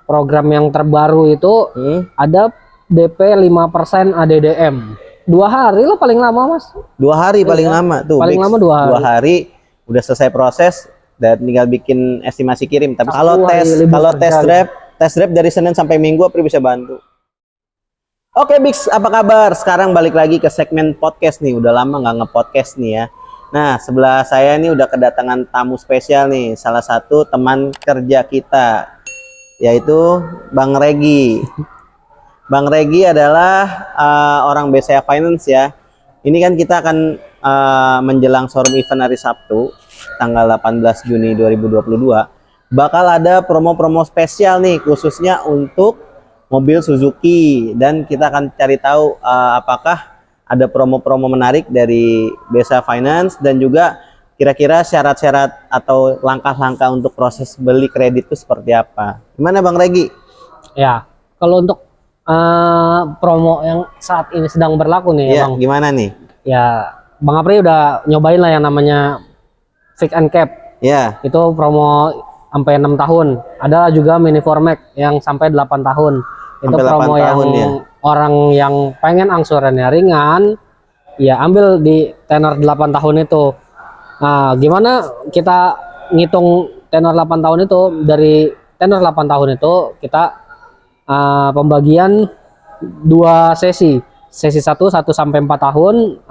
Program yang terbaru itu ada DP 5% ADDM. 2 hari lah paling lama, Mas. 2 hari paling lama tuh. Paling lama 2 hari. 2 hari udah selesai proses dan tinggal bikin estimasi kirim. Tapi kalau test drive dari Senin sampai Minggu Apri bisa bantu. Oke Bix, apa kabar? Sekarang balik lagi ke segmen podcast nih. Udah lama nggak nge-podcast nih ya. Nah, sebelah saya nih udah kedatangan tamu spesial nih, salah satu teman kerja kita, yaitu Bang Regi. Bang Regi adalah orang BCA Finance ya. Ini kan kita akan menjelang showroom event hari Sabtu, tanggal 18 Juni 2022. Bakal ada promo-promo spesial nih, khususnya untuk mobil Suzuki. Dan kita akan cari tahu apakah ada promo-promo menarik dari BCA Finance dan juga kira-kira syarat-syarat atau langkah-langkah untuk proses beli kredit itu seperti apa. Gimana Bang Regi? Ya, kalau untuk promo yang saat ini sedang berlaku nih ya, Bang. Gimana nih? Ya, Bang Apri udah nyobain lah yang namanya fix and cap. Ya. Itu promo sampai 6 tahun. Ada juga mini formax yang sampai 8 tahun. Itu sampai promo yang ya? Orang yang pengen angsurannya ringan, ya ambil di tenor 8 tahun itu. Nah, gimana kita ngitung tenor 8 tahun itu? Dari tenor 8 tahun itu kita pembagian 2 sesi. Sesi 1 sampai 4 tahun,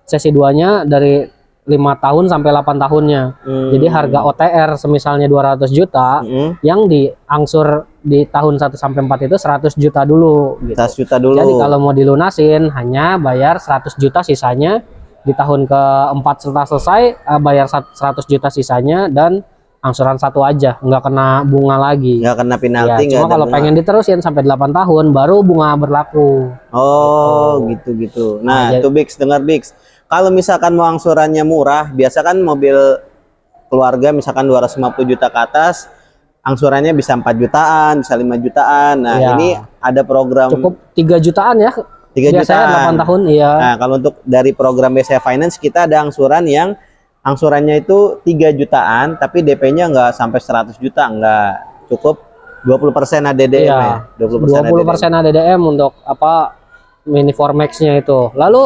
sesi 2-nya dari 5 tahun sampai 8 tahunnya. Jadi harga OTR semisalnya 200 juta, yang diangsur di tahun 1 sampai 4 itu 100 juta dulu gitu. 100 juta dulu. Jadi kalau mau dilunasin hanya bayar 100 juta sisanya di tahun keempat setelah selesai, bayar 100 juta sisanya dan angsuran 1 aja, nggak kena bunga lagi. Nggak kena penalti. Ya, cuma kalau pengen diterusin sampai 8 tahun baru bunga berlaku. Oh, gitu. Nah, itu Bix, dengar Bix. Kalau misalkan mau angsurannya murah, biasa kan mobil keluarga misalkan 250 juta ke atas, angsurannya bisa 4 jutaan, bisa 5 jutaan. Nah, ini ada program cukup 3 jutaan ya. 3 jutaan 8 tahun, iya. Nah, kalau untuk dari program BCA Finance kita ada angsuran yang angsurannya itu 3 jutaan, tapi DP-nya nggak sampai 100 juta, nggak. Cukup 20% ADDM ya. 20% ADDM untuk apa mini formax-nya itu. Lalu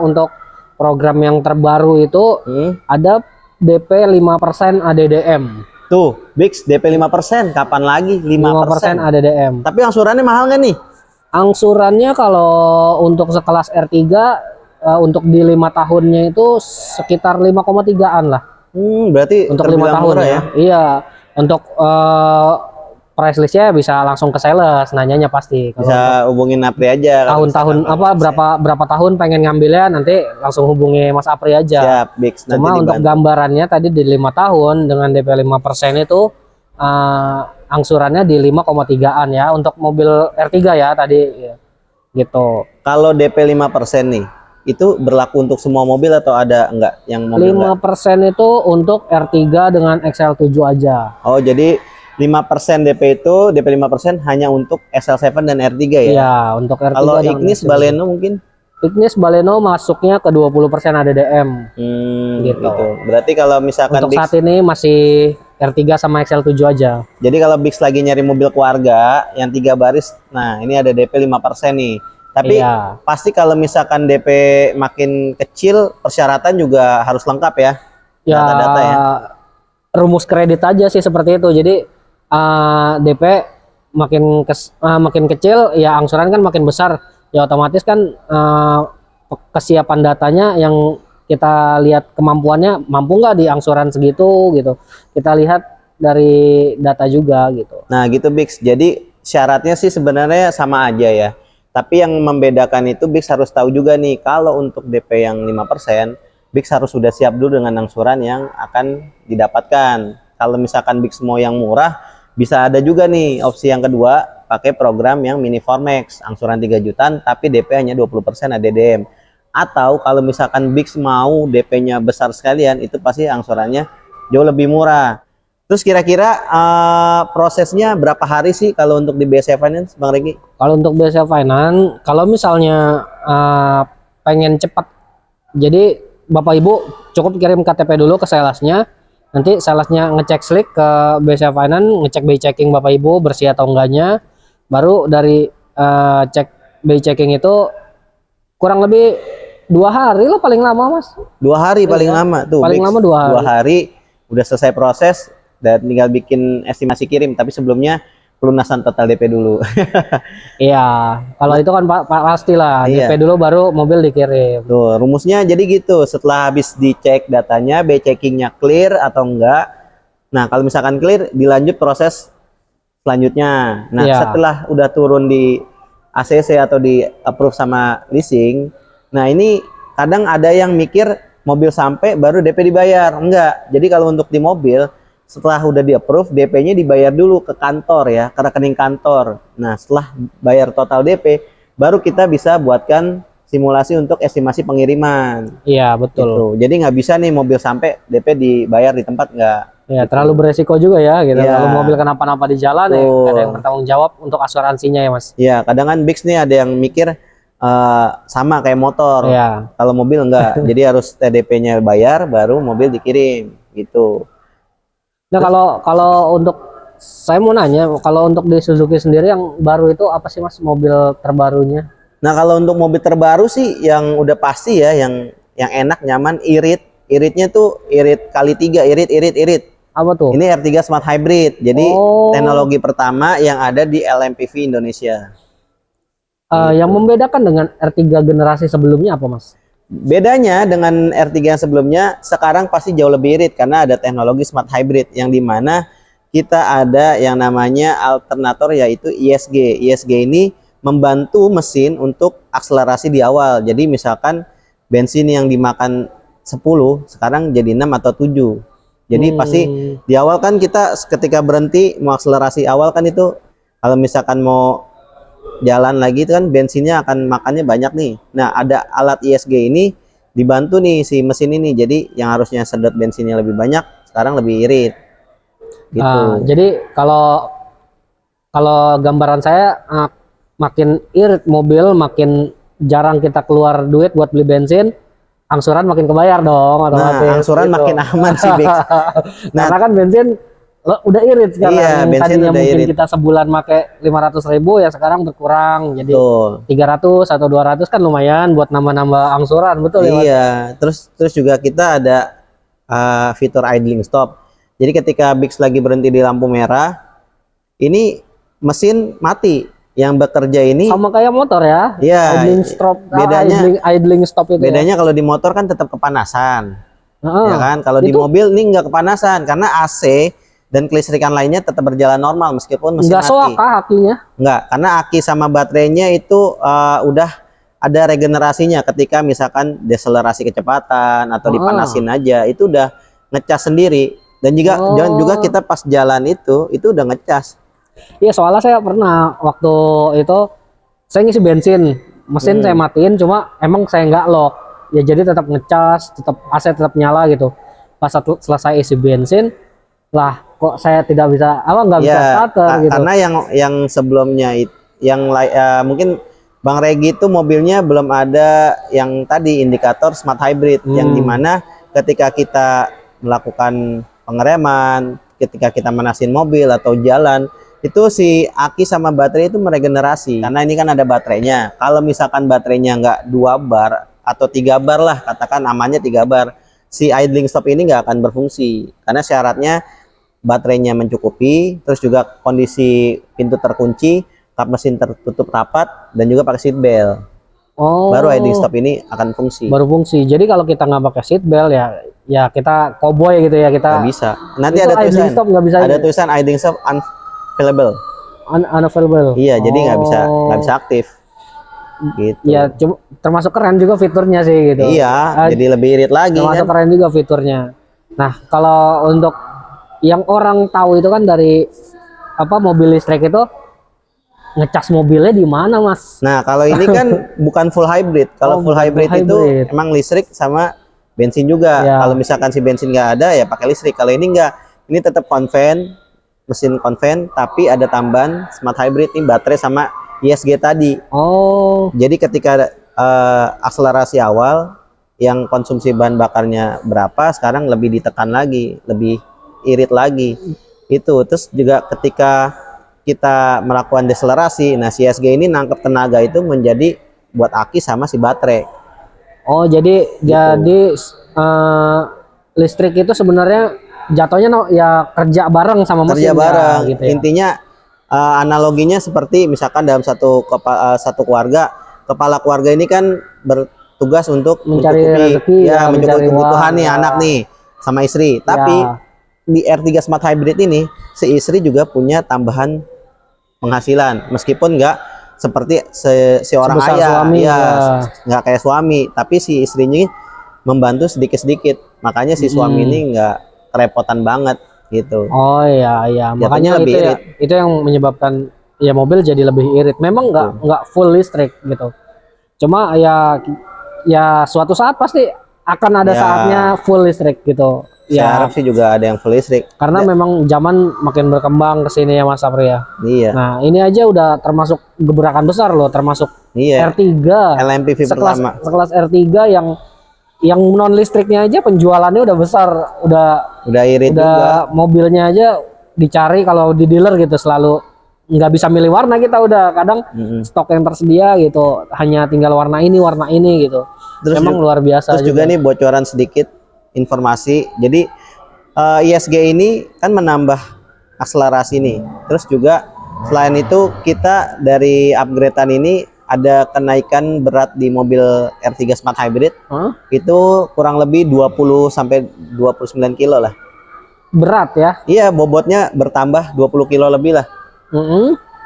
untuk program yang terbaru itu ada DP 5% ADDM. Tuh, Bix, DP 5%, kapan lagi 5% ADDM. Tapi angsurannya mahal nggak nih? Angsurannya kalau untuk sekelas R3 untuk di 5 tahunnya itu sekitar 5,3-an lah. Berarti untuk 5 tahun ya. Iya, untuk price listnya bisa langsung ke sales, nanyanya pasti. Bisa hubungin Apri aja. Tahun-tahun apa berapa tahun pengen ngambilnya, nanti langsung hubungi Mas Apri aja. Siap, Bix. Cuma untuk gambarannya tadi di 5 tahun dengan DP 5% itu angsurannya di 5,3-an ya untuk mobil R3 ya tadi ya. Gitu. Kalau DP 5% nih, itu berlaku untuk semua mobil atau ada enggak yang mobil 5% itu untuk R3 dengan XL7 aja. Oh, jadi 5% DP itu, DP 5% hanya untuk XL7 dan R3 ya? Iya, untuk R3. Kalau Ignis Baleno mungkin? Ignis Baleno masuknya ke 20% ADDM. Gitu. Berarti kalau misalkan untuk saat ini masih R3 sama XL7 aja. Jadi kalau Bix lagi nyari mobil keluarga yang 3 baris, nah ini ada DP 5% nih. Tapi pasti kalau misalkan DP makin kecil, persyaratan juga harus lengkap ya? Data-data ya? Rumus kredit aja sih seperti itu. Jadi DP makin kecil ya angsuran kan makin besar ya, otomatis kan kesiapan datanya yang kita lihat kemampuannya, mampu nggak di angsuran segitu gitu, kita lihat dari data juga gitu. Nah gitu Bix, jadi syaratnya sih sebenarnya sama aja ya, tapi yang membedakan itu Bix harus tahu juga nih, kalau untuk DP yang 5% Bix harus sudah siap dulu dengan angsuran yang akan didapatkan. Kalau misalkan Bix mau yang murah, bisa ada juga nih opsi yang kedua, pakai program yang mini formax, angsuran 3 jutaan tapi DP hanya 20% ADDM. Atau kalau misalkan Bix mau DP-nya besar sekalian, itu pasti angsurannya jauh lebih murah. Terus kira-kira prosesnya berapa hari sih kalau untuk di BCA Finance, Bang Regi? Kalau untuk BCA Finance, kalau misalnya pengen cepat, jadi Bapak Ibu cukup kirim KTP dulu ke salesnya. Nanti salesnya ngecek slick ke BCA Finance, ngecek BI checking Bapak Ibu bersih atau enggaknya. Baru dari cek BI checking itu kurang lebih 2 hari lah paling lama, Mas. 2 hari paling Iya, lama tuh. paling Bix. lama 2 hari. 2 hari udah selesai proses dan tinggal bikin estimasi kirim. Tapi sebelumnya pelunasan total DP dulu. Iya, kalau itu kan pastilah Iya. DP dulu baru mobil dikirim. Tuh, rumusnya jadi gitu. Setelah habis dicek datanya, BI checkingnya clear atau enggak. Nah, kalau misalkan clear, dilanjut proses selanjutnya. Nah, Iya. setelah udah turun di ACC atau di approve sama leasing, nah ini kadang ada yang mikir mobil sampai baru DP dibayar. Enggak. Jadi kalau untuk di mobil, setelah udah di approve, DP-nya dibayar dulu ke kantor ya, ke rekening kantor. Nah, setelah bayar total DP, baru kita bisa buatkan simulasi untuk estimasi pengiriman. Iya, betul. Gitu. Jadi nggak bisa nih mobil sampai DP dibayar di tempat, nggak. Ya, terlalu beresiko juga ya gitu. Iya. Kalau mobil kenapa-napa di jalan ya, Tuh. ada yang bertanggung jawab untuk asuransinya ya, Mas. Ya, kadang kan Bix nih ada yang mikir sama kayak motor. Iya. Kalau mobil enggak. Jadi harus TDP-nya bayar baru mobil dikirim gitu. Nah, kalau untuk saya mau nanya, kalau untuk di Suzuki sendiri yang baru itu apa sih, Mas, mobil terbarunya? Nah, kalau untuk mobil terbaru sih yang udah pasti ya, yang enak, nyaman, irit. Iritnya tuh irit kali 3, irit. Apa tuh? Ini R3 Smart Hybrid. Jadi Oh. teknologi pertama yang ada di LMPV Indonesia. Yang membedakan dengan R3 generasi sebelumnya apa, Mas? Bedanya dengan R3 yang sebelumnya, sekarang pasti jauh lebih irit karena ada teknologi Smart Hybrid yang dimana kita ada yang namanya alternator yaitu ISG. ISG ini membantu mesin untuk akselerasi di awal. Jadi misalkan bensin yang dimakan 10 sekarang jadi 6 atau 7. Jadi pasti di awal kan kita ketika berhenti mau akselerasi awal kan itu kalau misalkan mau jalan lagi itu kan bensinnya akan makannya banyak nih. Nah, ada alat ISG ini dibantu nih si mesin ini. Jadi yang harusnya sedot bensinnya lebih banyak sekarang lebih irit. Gitu. Jadi kalau gambaran saya makin irit mobil, makin jarang kita keluar duit buat beli bensin, angsuran makin kebayar dong otomatis. Nah, angsuran gitu. makin aman sih, Bix. Nah, Karena kan bensin udah irit sekarang. Iya, Yang bensin tadinya udah mungkin irit. kita sebulan pakai 500.000 ya sekarang berkurang jadi Betul. 300 atau 200 kan lumayan buat nambah-nambah angsuran, betul ya, Mas? Iya, terus juga kita ada fitur idling stop. Jadi ketika Bix lagi berhenti di lampu merah, ini mesin mati. Yang bekerja ini Sama kayak motor ya. Iya, Idling stop, bedanya- idling stop itu. bedanya kalau di motor kan tetap kepanasan. Heeh. Ya kan? Kalau di Itu mobil ini nggak kepanasan karena AC dan kelistrikan lainnya tetap berjalan normal meskipun mesin nggak mati. soak kah akinya? Nggak, karena aki sama baterainya itu udah ada regenerasinya ketika misalkan deselerasi kecepatan atau dipanasin aja itu udah ngecas sendiri. Dan juga kita pas jalan itu udah ngecas. Iya, soalnya saya pernah waktu itu saya ngisi bensin, mesin saya matiin, cuma emang saya nggak lock. Ya jadi tetap ngecas, tetap AC tetap nyala gitu. Pas selesai isi bensin, lah kok saya tidak bisa nggak bisa starter gitu. Karena yang sebelumnya mungkin Bang Regi itu mobilnya belum ada yang tadi indikator Smart Hybrid yang dimana ketika kita melakukan pengereman, ketika kita manasin mobil atau jalan itu si aki sama baterai itu meregenerasi karena ini kan ada baterainya. Kalau misalkan baterainya nggak 2 bar atau 3 bar lah, katakan amannya 3 bar, si idling stop ini nggak akan berfungsi karena syaratnya baterainya mencukupi, terus juga kondisi pintu terkunci, kap mesin tertutup rapat, dan juga pakai seat belt. Baru idling stop ini akan fungsi. Baru fungsi. Jadi kalau kita nggak pakai seat belt ya kita cowboy gitu ya, kita Nggak bisa. Nanti itu ada idling tulisan. stop nggak bisa. Ada tulisan idling stop unavailable. Unavailable. Iya, jadi nggak bisa aktif. Gitu. Ya, termasuk keren juga fiturnya sih gitu. Iya, jadi lebih irit lagi termasuk kan. keren juga fiturnya. Nah, kalau untuk yang orang tahu itu kan dari mobil listrik itu ngecas mobilnya di mana, Mas? Nah, kalau ini kan bukan full hybrid. Kalau full hybrid itu emang listrik sama bensin juga. Ya. Kalau misalkan si bensin nggak ada ya pakai listrik. Kalau ini nggak, ini tetap konven, mesin konven, tapi ada tambahan Smart Hybrid ini baterai sama ISG tadi. Oh, Jadi ketika akselerasi awal yang konsumsi bahan bakarnya berapa, sekarang lebih ditekan lagi, lebih irit lagi. Itu terus juga ketika kita melakukan deselerasi, nah si SG ini nangkep tenaga itu menjadi buat aki sama si baterai. Oh, jadi listrik itu sebenarnya jatuhnya ya kerja bareng sama mesin. Kerja bareng. Ya, gitu ya. Intinya analoginya seperti misalkan dalam satu keluarga, kepala keluarga ini kan bertugas untuk mencari rezeki, ya mencukupi kebutuhan nih ya. anak nih sama istri. Tapi di R3 Smart Hybrid ini si istri juga punya tambahan penghasilan, meskipun nggak seperti seorang ayah, suami, ya nggak kayak suami, tapi si istrinya membantu sedikit-sedikit, makanya si suami ini nggak kerepotan banget gitu. Oh iya, makanya lebih irit. Itu yang menyebabkan ya mobil jadi lebih irit. Memang nggak full listrik gitu, cuma ya suatu saat pasti akan ada saatnya full listrik gitu. Saya harap sih juga ada yang full listrik. Karena memang zaman makin berkembang ke sini ya Mas Sapri ya. Iya. Nah, ini aja udah termasuk gebrakan besar loh, termasuk R3. LMPV pertama. Sekelas R3 yang non listriknya aja penjualannya udah besar, udah irit juga. Mobilnya aja dicari kalau di dealer gitu selalu nggak bisa milih warna, kita udah kadang stok yang tersedia gitu, hanya tinggal warna ini gitu. Terus memang luar biasa. Terus juga nih bocoran sedikit informasi. Jadi ISG ini kan menambah akselerasi nih. Terus juga selain itu kita dari upgradean ini ada kenaikan berat di mobil R3 Smart Hybrid. Itu kurang lebih 20 sampai 29 kilo lah. Berat ya? Iya, bobotnya bertambah 20 kilo lebih lah.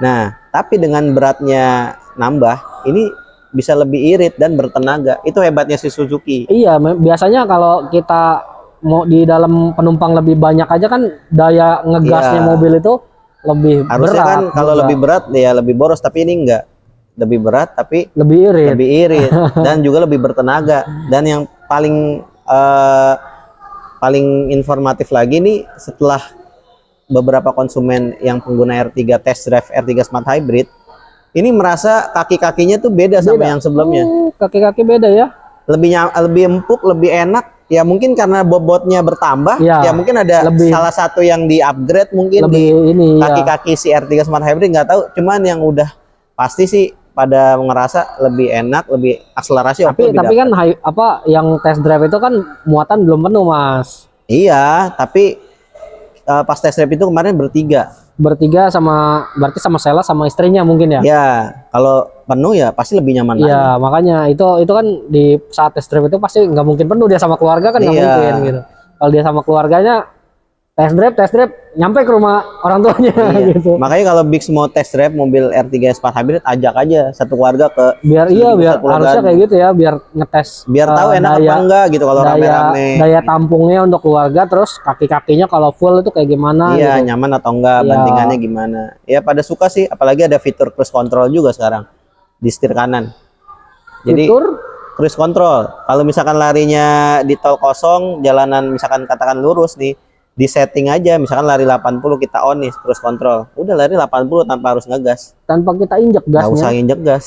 Nah, tapi dengan beratnya nambah, ini bisa lebih irit dan bertenaga. Itu hebatnya si Suzuki. Iya, biasanya kalau kita mau di dalam penumpang lebih banyak aja kan daya ngegasnya mobil itu lebih harusnya berat. Kan kalau lebih berat ya lebih boros, tapi ini enggak. Lebih berat tapi lebih irit dan juga lebih bertenaga. Dan yang paling informatif lagi nih, setelah beberapa konsumen yang pengguna R3 test drive R3 Smart Hybrid ini merasa kaki-kakinya tuh beda sama yang sebelumnya. Kaki-kaki beda ya? Lebih empuk, lebih enak. Ya mungkin karena bobotnya bertambah. Ya mungkin ada salah satu yang di-upgrade mungkin di kaki-kaki si R3 Smart Hybrid, nggak tahu. Cuman yang udah pasti sih pada ngerasa lebih enak, lebih akselerasi. Tapi kan yang test drive itu kan muatan belum penuh, Mas. Iya, tapi pas test drive itu kemarin bertiga berarti sama Sela sama istrinya mungkin ya? Ya, kalau penuh ya pasti lebih nyaman lagi. Iya, makanya itu kan di saat test drive itu pasti nggak mungkin penuh, dia sama keluarga kan nggak mungkin gitu. Kalau dia sama keluarganya test drive nyampe ke rumah orang tuanya gitu. Makanya kalau Bix mau test drive mobil R3 Smart Hybrid, ajak aja satu keluarga ke biar harusnya kayak gitu ya, biar ngetes, biar tahu enak apa enggak gitu kalau rame-rame. Daya tampungnya untuk keluarga, terus kaki-kakinya kalau full itu kayak gimana gitu. Nyaman atau enggak, bantingannya gimana. Ya pada suka sih, apalagi ada fitur cruise control juga sekarang di setir kanan. Jadi cruise control, kalau misalkan larinya di tol kosong, jalanan misalkan katakan lurus nih, di setting aja, misalkan lari 80 kita on nih cruise control, udah lari 80 tanpa harus ngegas, tanpa kita injek gasnya, nggak usah injek gas,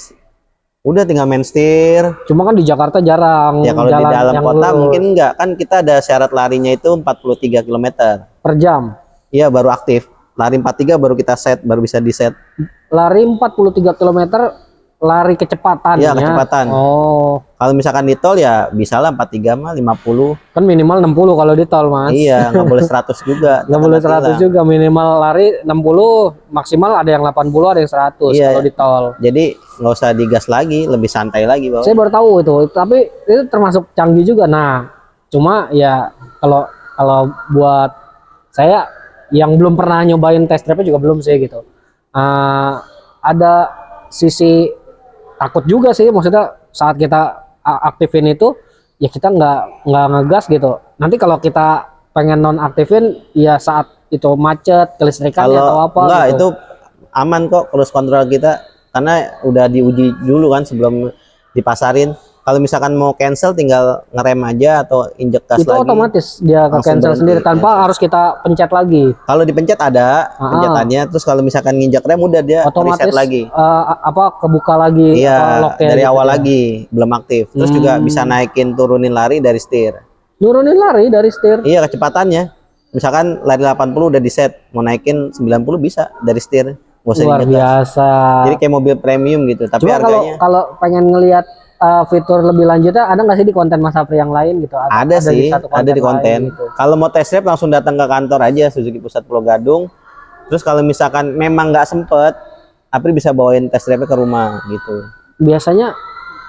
udah tinggal main setir. Cuma kan di Jakarta jarang ya, kalau di dalam kota mungkin enggak, kan kita ada syarat larinya itu 43 km per jam. Iya, baru aktif. Lari 43 baru kita set, baru bisa di set. Lari 43 km lari kecepatan. Iya, kecepatan. Oh. Kalau misalkan di tol ya bisa lah 43 mah 50. Kan minimal 60 kalau di tol, Mas. Iya, nggak boleh 100 juga. Nggak boleh 100 juga, minimal lari 60, maksimal ada yang 80, ada yang 100 kalau di tol. Jadi nggak usah digas lagi, lebih santai lagi, Bang. Saya baru tahu itu, tapi itu termasuk canggih juga. Nah, cuma ya kalau buat saya yang belum pernah nyobain test drive juga belum sih gitu. Ada sisi takut juga sih, maksudnya saat kita aktifin itu ya kita nggak ngegas gitu. Nanti kalau kita pengen non aktifin ya saat itu macet, kelistrikannya atau apa enggak, gitu. Itu aman kok cruise control kita, karena udah diuji dulu kan sebelum dipasarin. Kalau misalkan mau cancel tinggal ngerem aja atau injek gas Itu lagi. otomatis dia ke Langsung cancel berhenti, sendiri tanpa cancel. harus kita pencet lagi. Kalau dipencet ada pencetannya, terus kalau misalkan nginjek rem udah dia Otomatis reset lagi. kebuka lagi Iya, locknya dari gitu awal ya. lagi belum aktif. Terus juga bisa naikin turunin lari dari setir. Nurunin lari dari setir. Iya, kecepatannya. Misalkan lari 80 udah di set, mau naikin 90 bisa dari setir. Nggak usah Luar injek gas. biasa. Jadi kayak mobil premium gitu, tapi Cuma harganya kalau pengen ngelihat fitur lebih lanjutnya ada nggak sih di konten Mas Apri yang lain gitu? ada sih, satu ada di lain konten. gitu. Kalau mau test drive langsung datang ke kantor aja Suzuki Pusat Pulau Gadung. Terus kalau misalkan memang nggak sempet, Apri bisa bawain test drive ke rumah gitu. Biasanya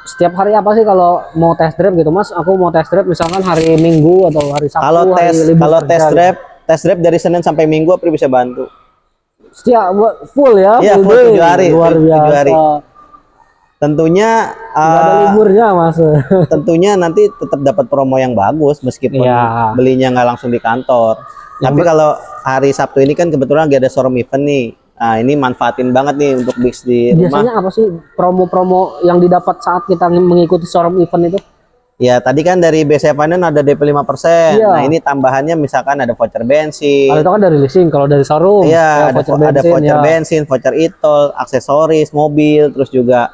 setiap hari apa sih kalau mau test drive gitu Mas? Aku mau test drive misalkan hari Minggu atau hari Sabtu. Kalau test drive dari Senin sampai Minggu Apri bisa bantu. Setiap full ya? Iya, full day. 7 hari. Luar full 7 biasa. hari. Tentunya Nggak ada liburnya Mas. tentunya nanti tetap dapat promo yang bagus meskipun Iya. belinya nggak langsung di kantor. Tapi kalau hari Sabtu ini kan kebetulan lagi ada showroom event nih. Nah, ini manfaatin banget nih untuk Bix di rumah. Biasanya apa sih promo-promo yang didapat saat kita mengikuti showroom event itu? Ya, tadi kan dari BCA Finance ada DP 5%. Iya. Nah, ini tambahannya misalkan ada voucher bensin. Kalau itu kan dari leasing, kalau dari showroom Iya, ada voucher ada voucher ya. bensin, voucher e-tol, aksesoris, mobil, terus juga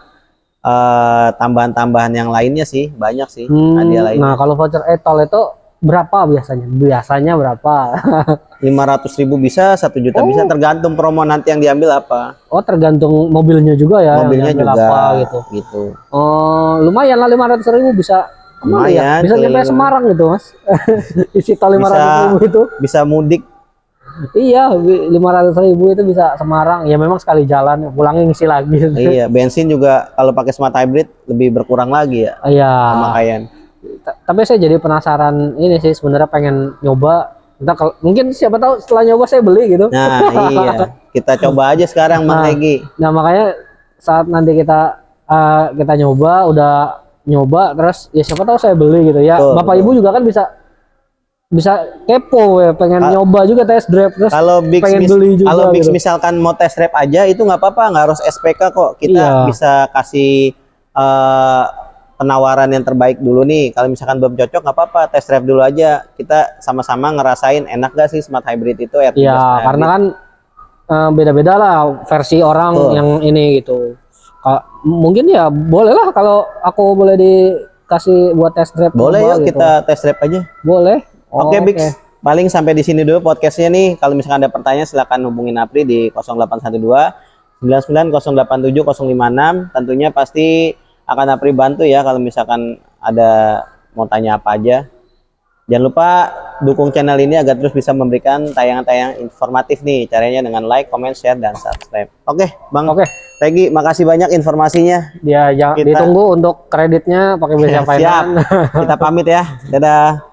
tambahan-tambahan yang lainnya sih, banyak sih hadiah lainnya. Nah, kalau voucher e-tol itu berapa biasanya? Biasanya berapa? 500.000 bisa, 1 juta bisa, tergantung promo nanti yang diambil apa. Oh, tergantung mobilnya juga ya. Mobilnya yang juga apa gitu. Oh, lumayan lah 500.000 bisa. Lumayan, Bisa nyampe keliling. Semarang gitu, Mas. Isi tol 500.000 itu. Bisa mudik. Iya, 500.000 itu bisa Semarang. Ya memang sekali jalan, pulangnya ngisi lagi. Iya, bensin juga kalau pakai smart hybrid lebih berkurang lagi ya. Iya. Sama Cayenne. Tapi saya jadi penasaran ini sih, sebenarnya pengen nyoba. Mungkin siapa tahu setelah nyoba saya beli gitu. Nah, iya. Kita coba aja sekarang, Mang Regi. Nah, makanya saat nanti kita nyoba, udah nyoba terus ya siapa tahu saya beli gitu ya. Bapak Ibu juga kan bisa kepo ya, pengen nyoba juga test drive terus kalau pengen beli juga. Kalau Bix gitu. misalkan mau test drive aja itu nggak apa-apa, nggak harus SPK kok. Kita bisa kasih penawaran yang terbaik dulu nih. Kalau misalkan belum cocok nggak apa-apa, test drive dulu aja. Kita sama-sama ngerasain enak gak sih smart hybrid itu R13 Iya, karena kan beda-beda lah versi orang yang ini gitu. Mungkin ya boleh lah kalau aku boleh dikasih buat test drive. Boleh yuk gitu. kita test drive aja. Boleh. Oke, Bix. Paling sampai di sini dulu podcastnya nih. Kalau misalkan ada pertanyaan silakan hubungin Apri di 0812 99 087 056. Tentunya pasti akan Apri bantu ya kalau misalkan ada mau tanya apa aja. Jangan lupa dukung channel ini agar terus bisa memberikan tayangan-tayangan informatif nih. Caranya dengan like, comment, share, dan subscribe. Oke, Bang. Oke. Regi, makasih banyak informasinya. Dia ditunggu untuk kreditnya pakai BCA Finance. Siap. Kita pamit ya. Dadah.